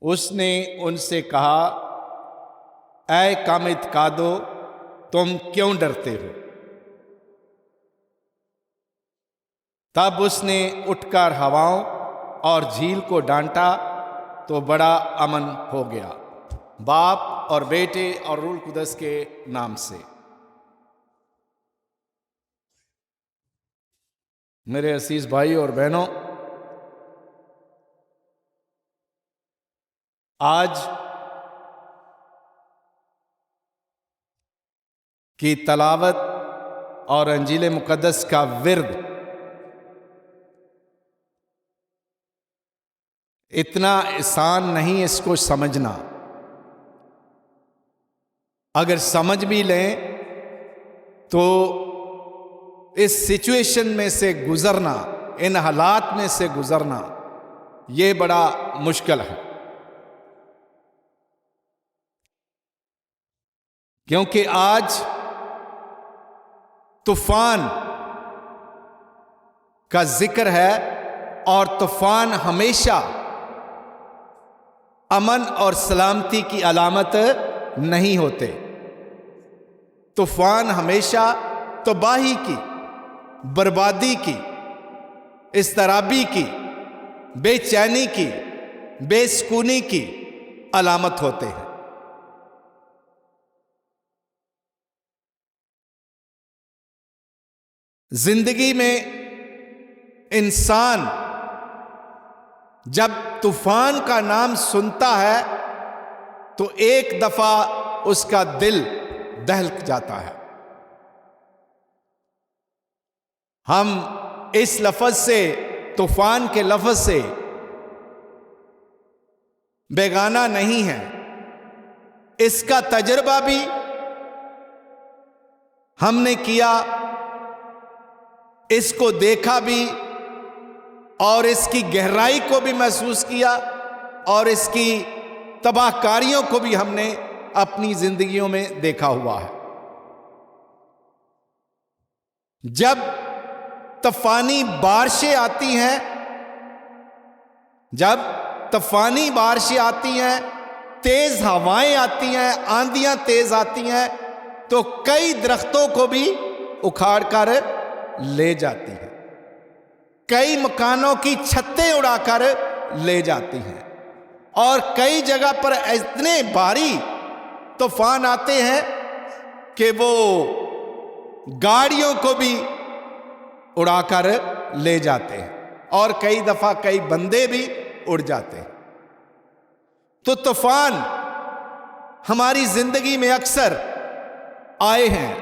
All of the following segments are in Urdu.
اس نے ان سے کہا، اے کم اعتقادو، تم کیوں ڈرتے ہو؟ تب اس نے اٹھ کر ہواؤں اور جھیل کو ڈانٹا تو بڑا امن ہو گیا۔ باپ اور بیٹے اور روح القدس کے نام سے۔ میرے عزیز بھائی اور بہنوں، آج کی تلاوت اور انجیل مقدس کا ورد اتنا آسان نہیں اس کو سمجھنا۔ اگر سمجھ بھی لیں تو اس سچویشن میں سے گزرنا، ان حالات میں سے گزرنا، یہ بڑا مشکل ہے، کیونکہ آج طوفان کا ذکر ہے، اور طوفان ہمیشہ امن اور سلامتی کی علامت نہیں ہوتے۔ طوفان ہمیشہ تباہی کی، بربادی کی، اضطرابی کی، بے چینی کی، بے سکونی کی علامت ہوتے ہیں۔ زندگی میں انسان جب طوفان کا نام سنتا ہے تو ایک دفعہ اس کا دل دہلک جاتا ہے۔ ہم اس لفظ سے، طوفان کے لفظ سے بیگانہ نہیں ہیں۔ اس کا تجربہ بھی ہم نے کیا، اس کو دیکھا بھی، اور اس کی گہرائی کو بھی محسوس کیا، اور اس کی تباہ کاریوں کو بھی ہم نے اپنی زندگیوں میں دیکھا ہوا ہے۔ جب طوفانی بارشیں آتی ہیں، جب طوفانی بارشیں آتی ہیں، تیز ہوائیں آتی ہیں، آندھیاں تیز آتی ہیں، تو کئی درختوں کو بھی اکھاڑ کر لے جاتی ہیں، کئی مکانوں کی چھتیں اڑا کر لے جاتی ہیں، اور کئی جگہ پر اتنے بھاری طوفان آتے ہیں کہ وہ گاڑیوں کو بھی اڑا کر لے جاتے ہیں، اور کئی دفعہ کئی بندے بھی اڑ جاتے ہیں۔ تو طوفان ہماری زندگی میں اکثر آئے ہیں۔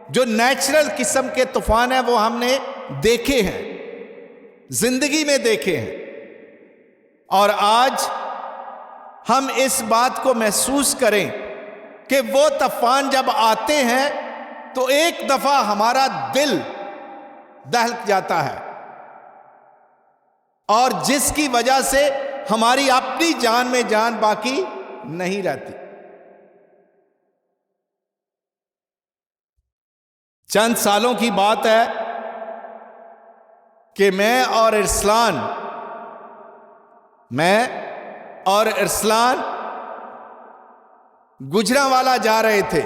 جو نیچرل قسم کے طوفان ہیں وہ ہم نے دیکھے ہیں، زندگی میں دیکھے ہیں، اور آج ہم اس بات کو محسوس کریں کہ وہ طوفان جب آتے ہیں تو ایک دفعہ ہمارا دل دہلک جاتا ہے، اور جس کی وجہ سے ہماری اپنی جان میں جان باقی نہیں رہتی۔ چند سالوں کی بات ہے کہ میں اور ارسلان گجرانوالہ جا رہے تھے،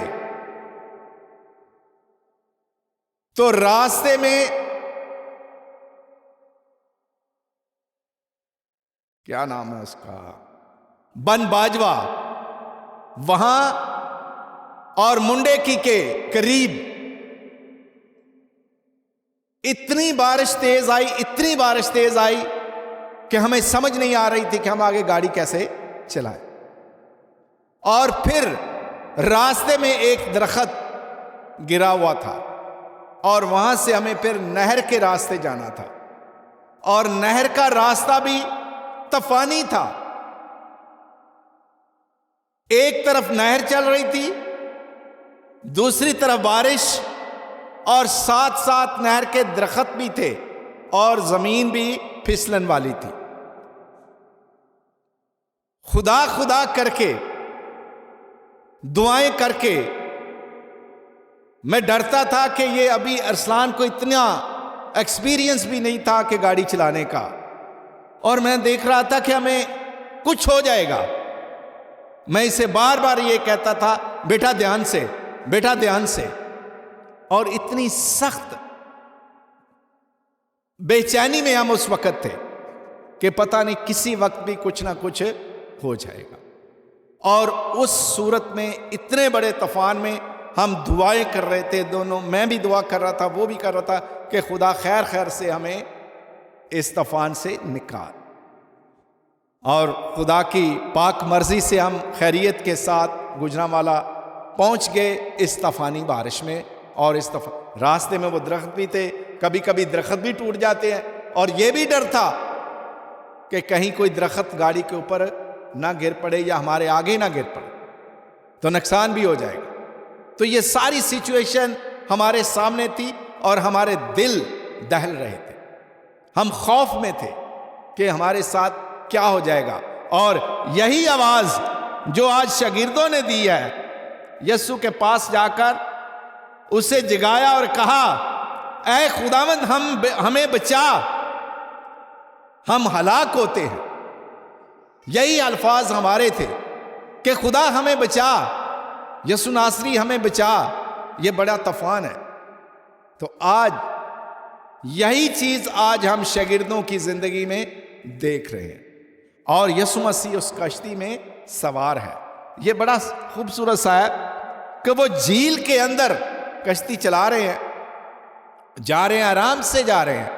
تو راستے میں کیا نام ہے اس کا، بن باجوہ، وہاں اور منڈے کی کے قریب اتنی بارش تیز آئی کہ ہمیں سمجھ نہیں آ رہی تھی کہ ہم آگے گاڑی کیسے چلائیں۔ اور پھر راستے میں ایک درخت گرا ہوا تھا، اور وہاں سے ہمیں پھر نہر کے راستے جانا تھا، اور نہر کا راستہ بھی طوفانی تھا۔ ایک طرف نہر چل رہی تھی، دوسری طرف بارش، اور ساتھ ساتھ نہر کے درخت بھی تھے، اور زمین بھی پھسلن والی تھی۔ خدا کر کے، دعائیں کر کے میں ڈرتا تھا کہ یہ ابھی ارسلان کو اتنا ایکسپیرینس بھی نہیں تھا کہ گاڑی چلانے کا، اور میں دیکھ رہا تھا کہ ہمیں کچھ ہو جائے گا. میں اسے بار بار یہ کہتا تھا بیٹا دھیان سے، بیٹا دھیان سے. اور اتنی سخت بے چینی میں ہم اس وقت تھے کہ پتہ نہیں کسی وقت بھی کچھ نہ کچھ ہو جائے گا. اور اس صورت میں اتنے بڑے طوفان میں ہم دعائیں کر رہے تھے دونوں، میں بھی دعا کر رہا تھا، وہ بھی کر رہا تھا کہ خدا خیر خیر سے ہمیں اس طوفان سے نکال. اور خدا کی پاک مرضی سے ہم خیریت کے ساتھ گجرانوالہ پہنچ گئے اس طوفانی بارش میں. اور اس راستے میں وہ درخت بھی تھے، کبھی کبھی درخت بھی ٹوٹ جاتے ہیں، اور یہ بھی ڈر تھا کہ کہیں کوئی درخت گاڑی کے اوپر نہ گر پڑے یا ہمارے آگے نہ گر پڑے تو نقصان بھی ہو جائے گا. تو یہ ساری سچویشن ہمارے سامنے تھی اور ہمارے دل دہل رہے تھے. ہم خوف میں تھے کہ ہمارے ساتھ کیا ہو جائے گا. اور یہی آواز جو آج شاگردوں نے دی ہے، یسوع کے پاس جا کر اسے جگایا اور کہا اے خداوند ہمیں بچا، ہم ہلاک ہوتے ہیں. یہی الفاظ ہمارے تھے کہ خدا ہمیں بچا، یسوع ناصری ہمیں بچا، یہ بڑا طوفان ہے. تو آج یہی چیز آج ہم شاگردوں کی زندگی میں دیکھ رہے ہیں، اور یسوع مسیح اس کشتی میں سوار ہے. یہ بڑا خوبصورت سا ہے کہ وہ جھیل کے اندر کشتی چلا رہے ہیں، جا رہے ہیں، آرام سے جا رہے ہیں.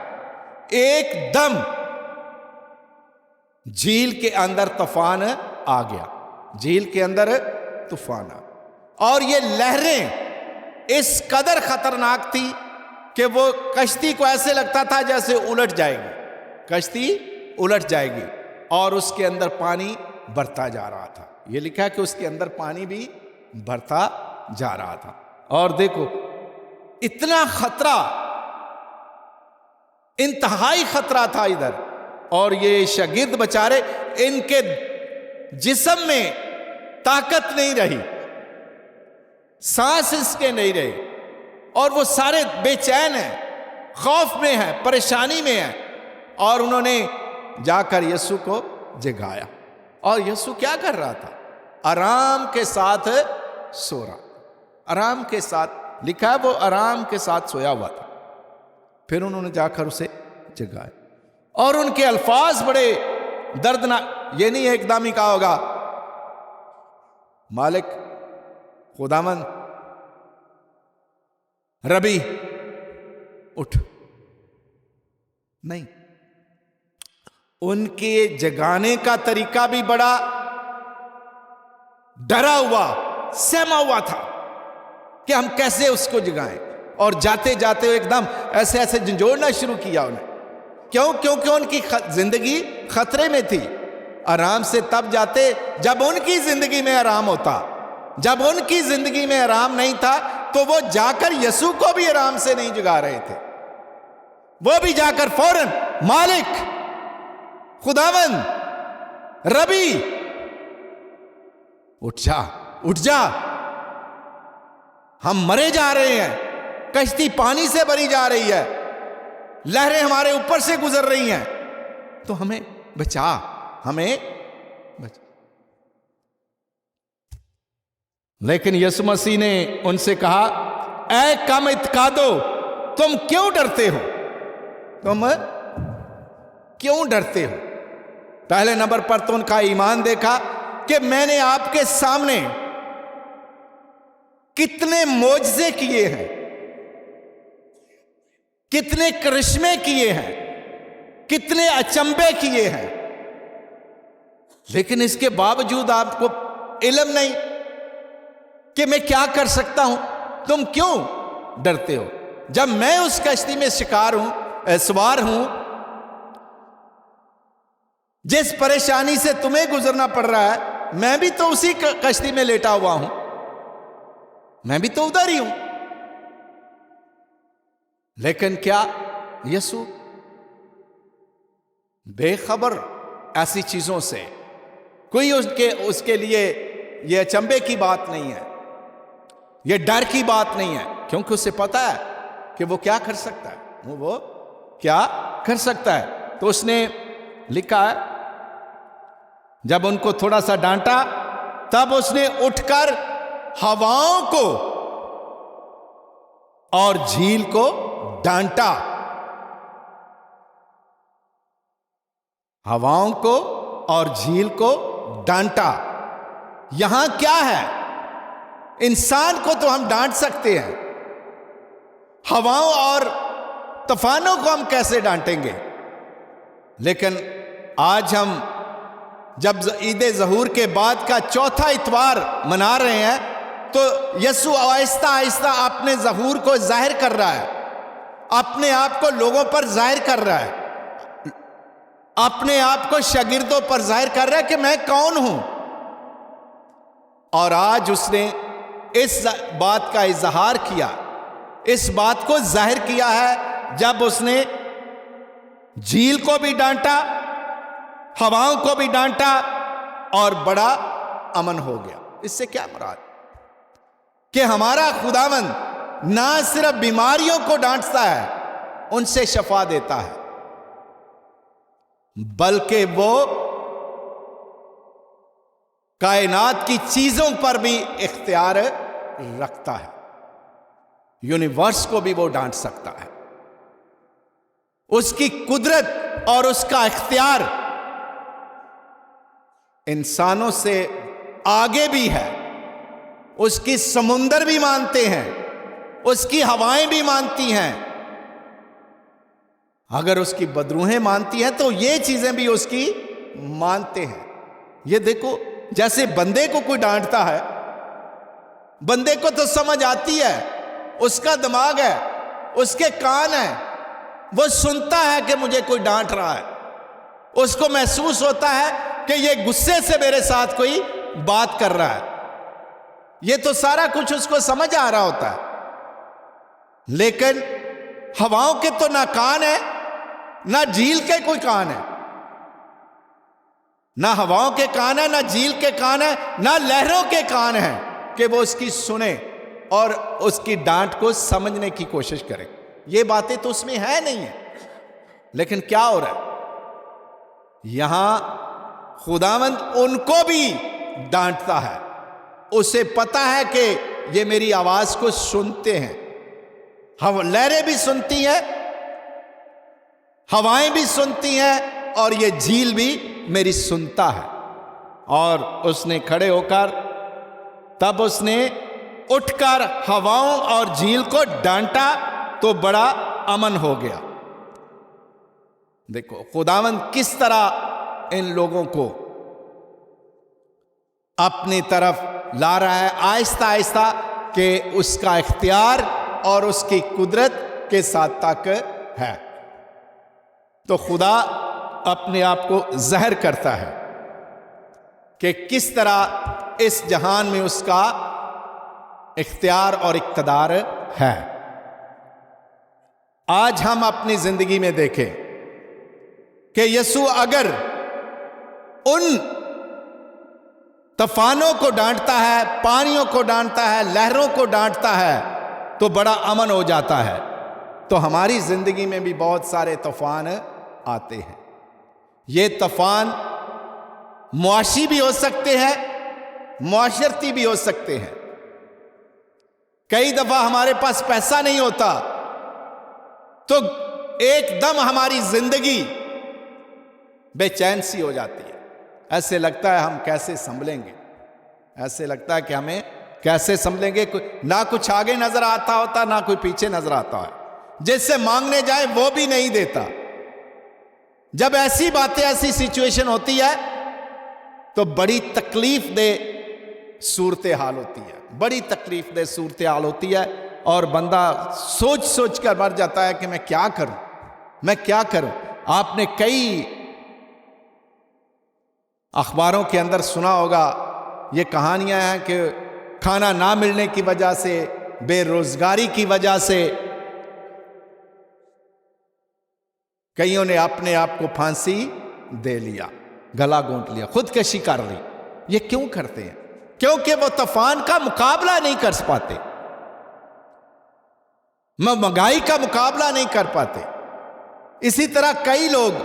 ایک دم جھیل کے اندر طوفان آ گیا، جھیل کے اندر طوفان آ، اور یہ لہریں اس قدر خطرناک تھی کہ وہ کشتی کو ایسے لگتا تھا جیسے الٹ جائے گی، کشتی الٹ جائے گی. اور اس کے اندر پانی بڑھتا جا رہا تھا. یہ لکھا ہے کہ اس کے اندر پانی بھی بڑھتا جا رہا تھا. اور دیکھو اتنا خطرہ، انتہائی خطرہ تھا ادھر. اور یہ شاگرد بچارے، ان کے جسم میں طاقت نہیں رہی، سانس اس کے نہیں رہے، اور وہ سارے بے چین ہیں، خوف میں ہیں، پریشانی میں ہیں. اور انہوں نے جا کر یسوع کو جگایا. اور یسوع کیا کر رہا تھا؟ آرام کے ساتھ سو رہا. آرام کے ساتھ، لکھا ہے وہ آرام کے ساتھ سویا ہوا تھا. پھر انہوں نے جا کر اسے جگایا. اور ان کے الفاظ بڑے دردناک. یہ نہیں ایک دم ہی کہا ہوگا مالک، خداوند، ربی اٹھ، نہیں. ان کے جگانے کا طریقہ بھی بڑا ڈرا ہوا، سہما ہوا تھا کہ ہم کیسے اس کو جگائیں. اور جاتے جاتے ایک دم ایسے ایسے جھنجھوڑنا شروع کیا انہیں. کیوں؟ کیونکہ ان کی زندگی خطرے میں تھی. آرام سے تب جاتے جب ان کی زندگی میں آرام ہوتا. جب ان کی زندگی میں آرام نہیں تھا تو وہ جا کر یسوع کو بھی آرام سے نہیں جگا رہے تھے. وہ بھی جا کر فوراً مالک، خداوند، ربی اٹھ جا، اٹھ جا، ہم مرے جا رہے ہیں، کشتی پانی سے بھری جا رہی ہے، لہریں ہمارے اوپر سے گزر رہی ہیں، تو ہمیں بچا، ہمیں بچا. لیکن یسوع مسیح نے ان سے کہا اے کم اعتقادو، تم کیوں ڈرتے ہو؟ تم کیوں ڈرتے ہو؟ پہلے نمبر پر تو ان کا ایمان دیکھا کہ میں نے آپ کے سامنے کتنے معجزے کیے ہیں، کتنے کرشمے کیے ہیں، کتنے اچنبے کیے ہیں، لیکن اس کے باوجود آپ کو علم نہیں کہ میں کیا کر سکتا ہوں. تم کیوں ڈرتے ہو؟ جب میں اس کشتی میں سوار ہوں، جس پریشانی سے تمہیں گزرنا پڑ رہا ہے، میں بھی تو اسی کشتی میں لیٹا ہوا ہوں، میں بھی تو ادھر ہی ہوں. لیکن کیا یسوع بے خبر ایسی چیزوں سے؟ کوئی اس کے لیے یہ اچنبے کی بات نہیں ہے، یہ ڈر کی بات نہیں ہے، کیونکہ اسے پتا ہے کہ وہ کیا کر سکتا ہے، وہ کیا کر سکتا ہے. تو اس نے لکھا ہے جب ان کو تھوڑا سا ڈانٹا تب اس نے اٹھ کر ہواؤں کو اور جھیل کو ڈانٹا. ہواؤں کو اور جھیل کو ڈانٹا. یہاں کیا ہے؟ انسان کو تو ہم ڈانٹ سکتے ہیں، ہواؤں اور طوفانوں کو ہم کیسے ڈانٹیں گے؟ لیکن آج ہم جب عید ظہور کے بعد کا چوتھا اتوار منا رہے ہیں تو یسوع آہستہ آہستہ اپنے ظہور کو ظاہر کر رہا ہے، اپنے آپ کو لوگوں پر ظاہر کر رہا ہے، اپنے آپ کو شاگردوں پر ظاہر کر رہا ہے کہ میں کون ہوں. اور آج اس نے اس بات کا اظہار کیا، اس بات کو ظاہر کیا ہے جب اس نے جھیل کو بھی ڈانٹا، ہواؤں کو بھی ڈانٹا اور بڑا امن ہو گیا. اس سے کیا مراد؟ کہ ہمارا خداوند نہ صرف بیماریوں کو ڈانٹتا ہے، ان سے شفا دیتا ہے، بلکہ وہ کائنات کی چیزوں پر بھی اختیار رکھتا ہے. یونیورس کو بھی وہ ڈانٹ سکتا ہے. اس کی قدرت اور اس کا اختیار انسانوں سے آگے بھی ہے. اس کی سمندر بھی مانتے ہیں، اس کی ہوائیں بھی مانتی ہیں. اگر اس کی بدروہیں مانتی ہیں تو یہ چیزیں بھی اس کی مانتے ہیں. یہ دیکھو، جیسے بندے کو کوئی ڈانٹتا ہے، بندے کو تو سمجھ آتی ہے، اس کا دماغ ہے، اس کے کان ہیں، وہ سنتا ہے کہ مجھے کوئی ڈانٹ رہا ہے، اس کو محسوس ہوتا ہے کہ یہ غصے سے میرے ساتھ کوئی بات کر رہا ہے. یہ تو سارا کچھ اس کو سمجھ آ رہا ہوتا ہے. لیکن ہواؤں کے تو نہ کان ہے، نہ جھیل کے کوئی کان ہے. نہ ہواؤں کے کان ہے، نہ جھیل کے کان ہے، نہ لہروں کے کان ہیں کہ وہ اس کی سنیں اور اس کی ڈانٹ کو سمجھنے کی کوشش کرے. یہ باتیں تو اس میں ہے نہیں ہیں. لیکن کیا ہو رہا ہے؟ یہاں خداوند ان کو بھی ڈانٹتا ہے. اسے پتا ہے کہ یہ میری آواز کو سنتے ہیں. لہریں بھی سنتی ہیں، ہوائیں بھی سنتی ہیں، اور یہ جھیل بھی میری سنتا ہے. اور اس نے کھڑے ہو کر تب اس نے اٹھ کر ہواؤں اور جھیل کو ڈانٹا تو بڑا امن ہو گیا. دیکھو خداوند کس طرح ان لوگوں کو اپنی طرف لا رہا ہے آہستہ آہستہ، کہ اس کا اختیار اور اس کی قدرت کے ساتھ تک ہے. تو خدا اپنے آپ کو ظاہر کرتا ہے کہ کس طرح اس جہان میں اس کا اختیار اور اقتدار ہے. آج ہم اپنی زندگی میں دیکھیں کہ یسوع اگر ان طوفانوں کو ڈانٹتا ہے، پانیوں کو ڈانٹتا ہے، لہروں کو ڈانٹتا ہے تو بڑا امن ہو جاتا ہے. تو ہماری زندگی میں بھی بہت سارے طوفان آتے ہیں. یہ طوفان معاشی بھی ہو سکتے ہیں، معاشرتی بھی ہو سکتے ہیں. کئی دفعہ ہمارے پاس پیسہ نہیں ہوتا تو ایک دم ہماری زندگی بے چین سی ہو جاتی ہے. ایسے لگتا ہے ہم کیسے سنبھلیں گے، ایسے لگتا ہے کہ ہمیں کیسے سنبھلیں گے. نہ کچھ آگے نظر آتا ہوتا، نہ کوئی پیچھے نظر آتا ہے. جس سے مانگنے جائے وہ بھی نہیں دیتا. جب ایسی باتیں، ایسی سچویشن ہوتی ہے تو بڑی تکلیف دہ صورتحال ہوتی ہے، بڑی تکلیف دہ صورتحال ہوتی ہے. اور بندہ سوچ سوچ کر مر جاتا ہے کہ میں کیا کروں، میں کیا کروں. آپ نے کئی اخباروں کے اندر سنا ہوگا یہ کہانیاں ہیں کہ کھانا نہ ملنے کی وجہ سے، بے روزگاری کی وجہ سے کئیوں نے اپنے آپ کو پھانسی دے لیا، گلا گھونٹ لیا، خودکشی کر لی. یہ کیوں کرتے ہیں؟ کیونکہ وہ طوفان کا مقابلہ نہیں کر پاتے، مہنگائی کا مقابلہ نہیں کر پاتے. اسی طرح کئی لوگ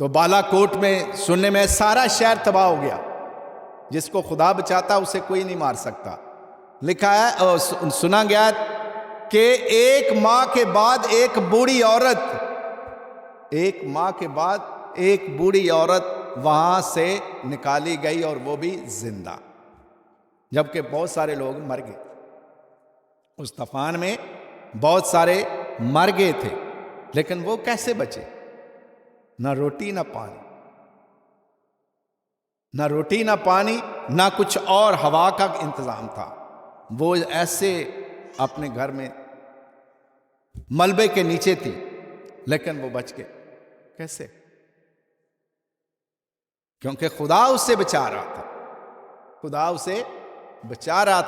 تو بالا کوٹ میں سننے میں سارا شہر تباہ ہو گیا. جس کو خدا بچاتا اسے کوئی نہیں مار سکتا. لکھا ہے سنا گیا کہ 1 ماہ کے بعد ایک بوڑھی عورت وہاں سے نکالی گئی اور وہ بھی زندہ، جبکہ بہت سارے لوگ مر گئے. اس طوفان میں بہت سارے مر گئے تھے، لیکن وہ کیسے بچے؟ نہ روٹی نہ پانی، نہ کچھ اور ہوا کا انتظام تھا. وہ ایسے اپنے گھر میں ملبے کے نیچے تھی، لیکن وہ بچ گئے. کیسے؟ کیونکہ خدا اسے بچا رہا تھا،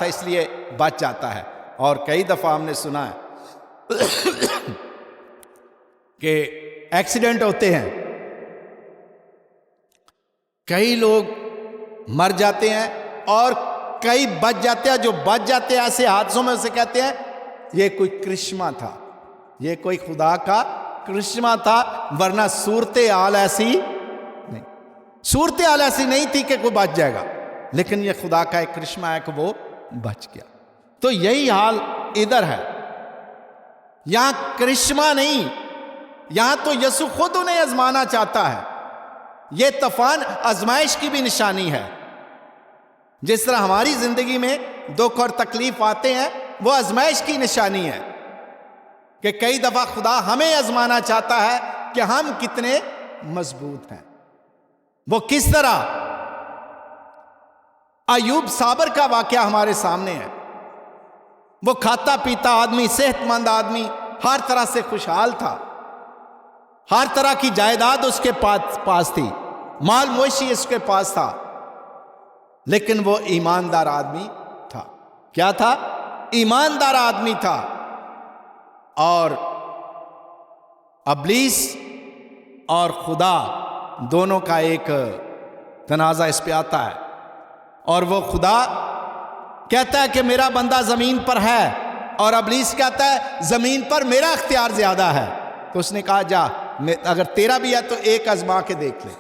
اس لیے بچ جاتا ہے. اور کئی دفعہ ہم نے سنا ہے کہ ایکسیڈنٹ ہوتے ہیں، کئی لوگ مر جاتے ہیں اور کئی بچ جاتے ہیں. جو بچ جاتے ہیں ایسے حادثوں میں اسے کہتے ہیں یہ کوئی کرشمہ تھا، یہ کوئی خدا کا کرشمہ تھا، ورنہ صورتحال ایسی نہیں تھی کہ کوئی بچ جائے گا. لیکن یہ خدا کا ایک کرشمہ ہے کہ وہ بچ گیا. تو یہی حال ادھر ہے. یہاں کرشمہ نہیں، یہاں تو یسوع خود انہیں آزمانا چاہتا ہے. یہ طوفان آزمائش کی بھی نشانی ہے. جس طرح ہماری زندگی میں دکھ اور تکلیف آتے ہیں، وہ آزمائش کی نشانی ہے کہ کئی دفعہ خدا ہمیں آزمانا چاہتا ہے کہ ہم کتنے مضبوط ہیں. وہ کس طرح؟ ایوب صابر کا واقعہ ہمارے سامنے ہے. وہ کھاتا پیتا آدمی، صحت مند آدمی، ہر طرح سے خوشحال تھا، ہر طرح کی جائیداد اس کے پاس تھی، مال مویشی اس کے پاس تھا، لیکن وہ ایماندار آدمی تھا. کیا تھا؟ ایماندار آدمی تھا. اور ابلیس اور خدا دونوں کا ایک تنازع اس پہ آتا ہے، اور وہ خدا کہتا ہے کہ میرا بندہ زمین پر ہے، اور ابلیس کہتا ہے زمین پر میرا اختیار زیادہ ہے. تو اس نے کہا جا، اگر تیرا بھی ہے تو ایک آزما کے دیکھ لے.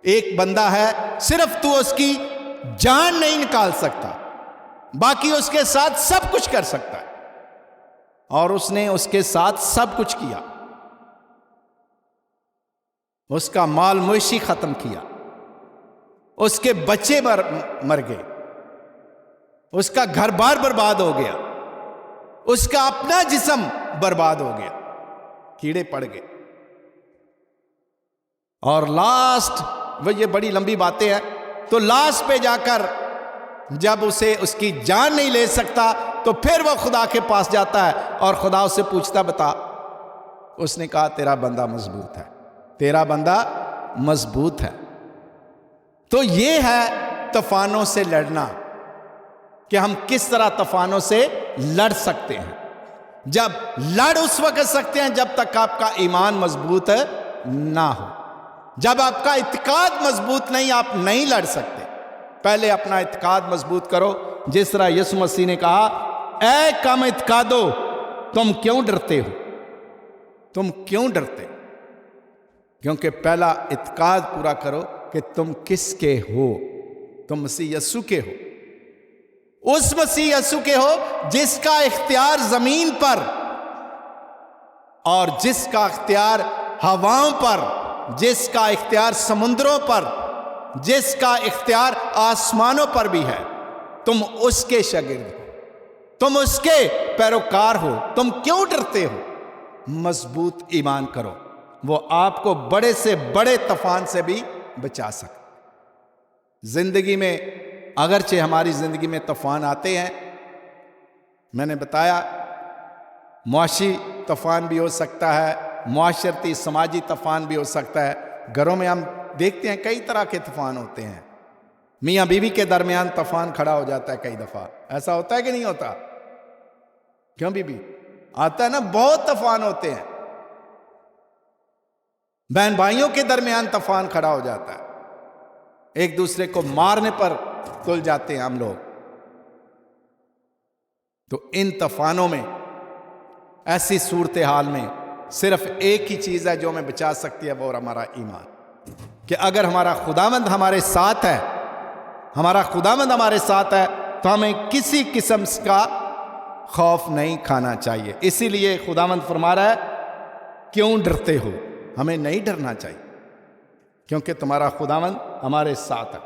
ایک بندہ ہے، صرف تو اس کی جان نہیں نکال سکتا، باقی اس کے ساتھ سب کچھ کر سکتا ہے. اور اس نے اس کے ساتھ سب کچھ کیا. اس کا مال مویشی ختم کیا، اس کے بچے مر گئے، اس کا گھر بار برباد ہو گیا، اس کا اپنا جسم برباد ہو گیا، کیڑے پڑ گئے. اور لاسٹ، وہ یہ بڑی لمبی باتیں ہیں، تو لاسٹ پہ جا کر جب اسے اس کی جان نہیں لے سکتا تو پھر وہ خدا کے پاس جاتا ہے اور خدا اسے پوچھتا بتا. اس نے کہا تیرا بندہ مضبوط ہے، تیرا بندہ مضبوط ہے. تو یہ ہے طوفانوں سے لڑنا، کہ ہم کس طرح طوفانوں سے لڑ سکتے ہیں. جب لڑ اس وقت سکتے ہیں جب تک آپ کا ایمان مضبوط نہ ہو. جب آپ کا اعتقاد مضبوط نہیں، آپ نہیں لڑ سکتے. پہلے اپنا اعتقاد مضبوط کرو، جس طرح یسوع مسیح نے کہا اے کم اعتقادو، تم کیوں ڈرتے ہو؟ تم کیوں ڈرتے؟ کیونکہ پہلا اعتقاد پورا کرو کہ تم کس کے ہو. تم مسیح یسوع کے ہو، اس مسیح یسوع کے ہو جس کا اختیار زمین پر اور جس کا اختیار ہواؤں پر، جس کا اختیار سمندروں پر، جس کا اختیار آسمانوں پر بھی ہے. تم اس کے شاگرد ہو، تم اس کے پیروکار ہو. تم کیوں ڈرتے ہو؟ مضبوط ایمان کرو، وہ آپ کو بڑے سے بڑے طوفان سے بھی بچا سکتا. زندگی میں اگرچہ ہماری زندگی میں طوفان آتے ہیں، میں نے بتایا معاشی طوفان بھی ہو سکتا ہے، معاشرتی سماجی طوفان بھی ہو سکتا ہے. گھروں میں ہم دیکھتے ہیں کئی طرح کے طوفان ہوتے ہیں. میاں بیوی کے درمیان طوفان کھڑا ہو جاتا ہے کئی دفعہ. ایسا ہوتا ہے کہ نہیں ہوتا؟ کیوں بیوی؟ آتا ہے نا، بہت طوفان ہوتے ہیں. بہن بھائیوں کے درمیان طوفان کھڑا ہو جاتا ہے، ایک دوسرے کو مارنے پر تل جاتے ہیں ہم لوگ. تو ان طوفانوں میں، ایسی صورتحال میں صرف ایک ہی چیز ہے جو ہمیں بچا سکتی ہے، وہ ہمارا ایمان. کہ اگر ہمارا خداوند ہمارے ساتھ ہے، ہمارا خداوند ہمارے ساتھ ہے تو ہمیں کسی قسم کا خوف نہیں کھانا چاہیے۔ اسی لیے خداوند فرما رہا ہے کیوں ڈرتے ہو؟ ہمیں نہیں ڈرنا چاہیے کیونکہ تمہارا خداوند ہمارے ساتھ ہے۔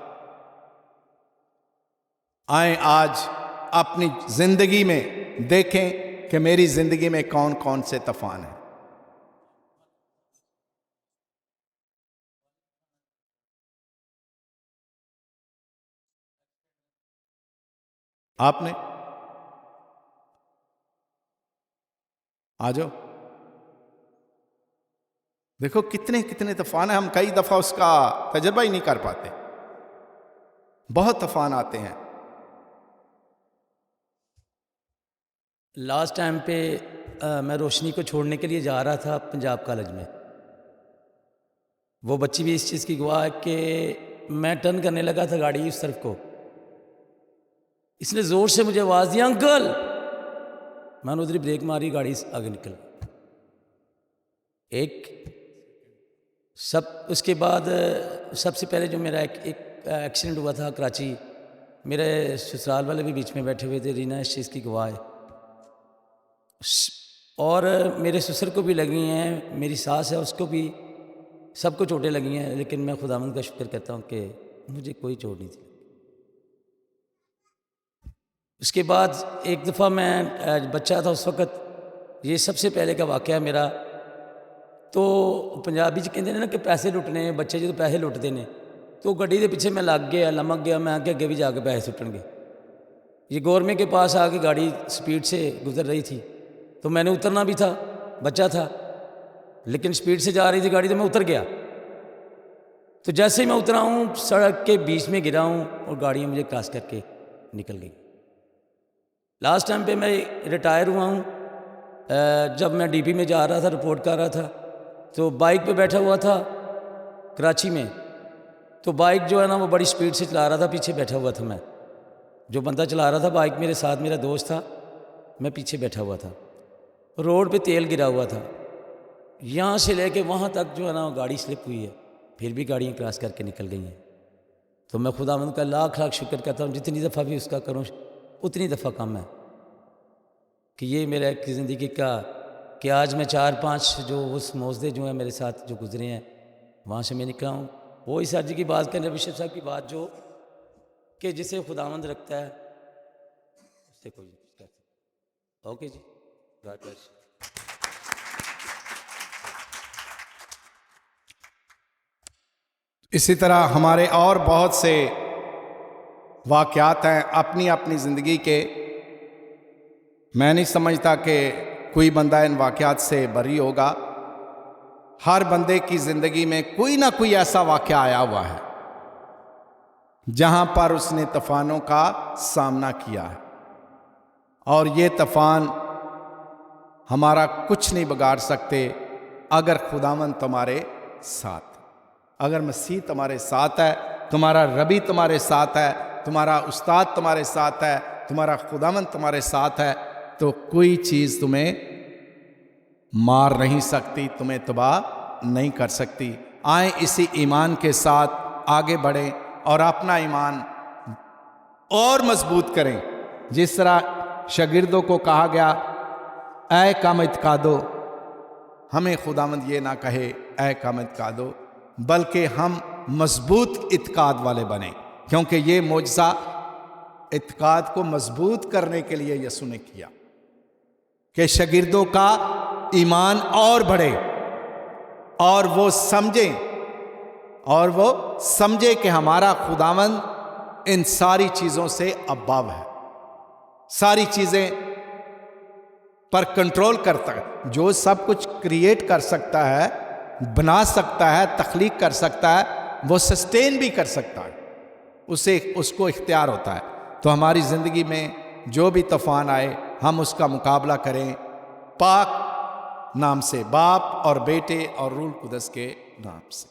آئیں آج اپنی زندگی میں دیکھیں کہ میری زندگی میں کون کون سے طوفان ہیں۔ آپ نے آ جاؤ، دیکھو کتنے طوفان ہیں، ہم کئی دفعہ اس کا تجربہ ہی نہیں کر پاتے، بہت طوفان آتے ہیں۔ لاسٹ ٹائم پہ میں روشنی کو چھوڑنے کے لیے جا رہا تھا پنجاب کالج میں، وہ بچی بھی اس چیز کی گواہ ہے کہ میں ٹرن کرنے لگا تھا گاڑی اس طرف کو، اس نے زور سے مجھے آواز دی انکل، میں نے ادھر بریک ماری، گاڑی آگے نکل اس کے بعد سب سے پہلے جو میرا ایک ایکسیڈنٹ ہوا تھا کراچی، میرے سسرال والے بھی بیچ میں بیٹھے ہوئے تھے، رینا اس چیز کی گواہ ہے، اور میرے سسر کو بھی لگی ہیں، میری ساس ہے اس کو بھی، سب کو چوٹیں لگی ہیں، لیکن میں خداوند کا شکر کرتا ہوں کہ مجھے کوئی چوٹ نہیں تھی۔ اس کے بعد ایک دفعہ میں بچہ تھا اس وقت، یہ سب سے پہلے کا واقعہ میرا، تو پنجابی کہتے ہیں نا کہ پیسے لٹنے، بچے جو پیسے لٹتے ہیں، تو گڈی کے پیچھے میں لگ گیا، لمک گیا، میں آگے بھی جا کے پیسے سٹن گے، یہ گورنمنٹ کے پاس آ کے گاڑی سپیڈ سے گزر رہی تھی، تو میں نے اترنا بھی تھا، بچہ تھا، لیکن سپیڈ سے جا رہی تھی گاڑی، تو میں اتر گیا، تو جیسے ہی میں اترا ہوں سڑک کے بیچ میں گرا ہوں اور گاڑیاں مجھے کراس کر کے نکل گئی۔ لاسٹ ٹائم پہ میں ریٹائر ہوا ہوں، جب میں ڈی پی میں جا رہا تھا، رپورٹ کر رہا تھا، تو بائک پہ بیٹھا ہوا تھا کراچی میں، تو بائک جو ہے نا وہ بڑی سپیڈ سے چلا رہا تھا، پیچھے بیٹھا ہوا تھا میں، جو بندہ چلا رہا تھا بائک میرے ساتھ میرا دوست تھا، میں پیچھے بیٹھا ہوا تھا، روڈ پہ تیل گرا ہوا تھا، یہاں سے لے کے وہاں تک جو ہے نا گاڑی سلپ ہوئی ہے، پھر بھی گاڑیاں کراس کر کے نکل گئی ہیں۔ تو میں خداوند کا لاکھ شکر کرتا ہوں، جتنی دفعہ بھی اس کا کروں اتنی دفعہ کم ہے، کہ یہ میرا ایک زندگی کا، کہ آج میں 4-5 جو اس موزے جو ہیں میرے ساتھ جو گزرے ہیں وہاں سے میں نکلا ہوں۔ وہی سر جی کی بات کریں، بشپ صاحب کی بات، جو کہ جسے خداوند رکھتا ہے اس سے کوئی نہیں کر سکتا۔ اوکے جی، گاڈ بلیس۔ اسی طرح ہمارے اور بہت سے واقعات ہیں اپنی اپنی زندگی کے، میں نہیں سمجھتا کہ کوئی بندہ ان واقعات سے بری ہوگا۔ ہر بندے کی زندگی میں کوئی نہ کوئی ایسا واقعہ آیا ہوا ہے جہاں پر اس نے طوفانوں کا سامنا کیا ہے، اور یہ طوفان ہمارا کچھ نہیں بگاڑ سکتے اگر خداوند تمہارے ساتھ، اگر مسیح تمہارے ساتھ ہے، تمہارا ربی تمہارے ساتھ ہے، تمہارا استاد تمہارے ساتھ ہے، تمہارا خداوند تمہارے ساتھ ہے، تو کوئی چیز تمہیں مار نہیں سکتی، تمہیں تباہ نہیں کر سکتی۔ آئیں اسی ایمان کے ساتھ آگے بڑھیں اور اپنا ایمان اور مضبوط کریں، جس طرح شاگردوں کو کہا گیا اے کم اعتقادو، ہمیں خداوند یہ نہ کہے اے کم اعتقادو، بلکہ ہم مضبوط اعتقاد والے بنیں، کیونکہ یہ معجزہ اعتقاد کو مضبوط کرنے کے لیے یسوع نے کیا کہ شاگردوں کا ایمان اور بڑھے، اور وہ سمجھے کہ ہمارا خداوند ان ساری چیزوں سے ابو ہے، ساری چیزیں پر کنٹرول کرتا ہے، جو سب کچھ کریٹ کر سکتا ہے، بنا سکتا ہے، تخلیق کر سکتا ہے، وہ سسٹین بھی کر سکتا ہے، اس کو اختیار ہوتا ہے۔ تو ہماری زندگی میں جو بھی طوفان آئے ہم اس کا مقابلہ کریں پاک نام سے، باپ اور بیٹے اور روح القدس کے نام سے۔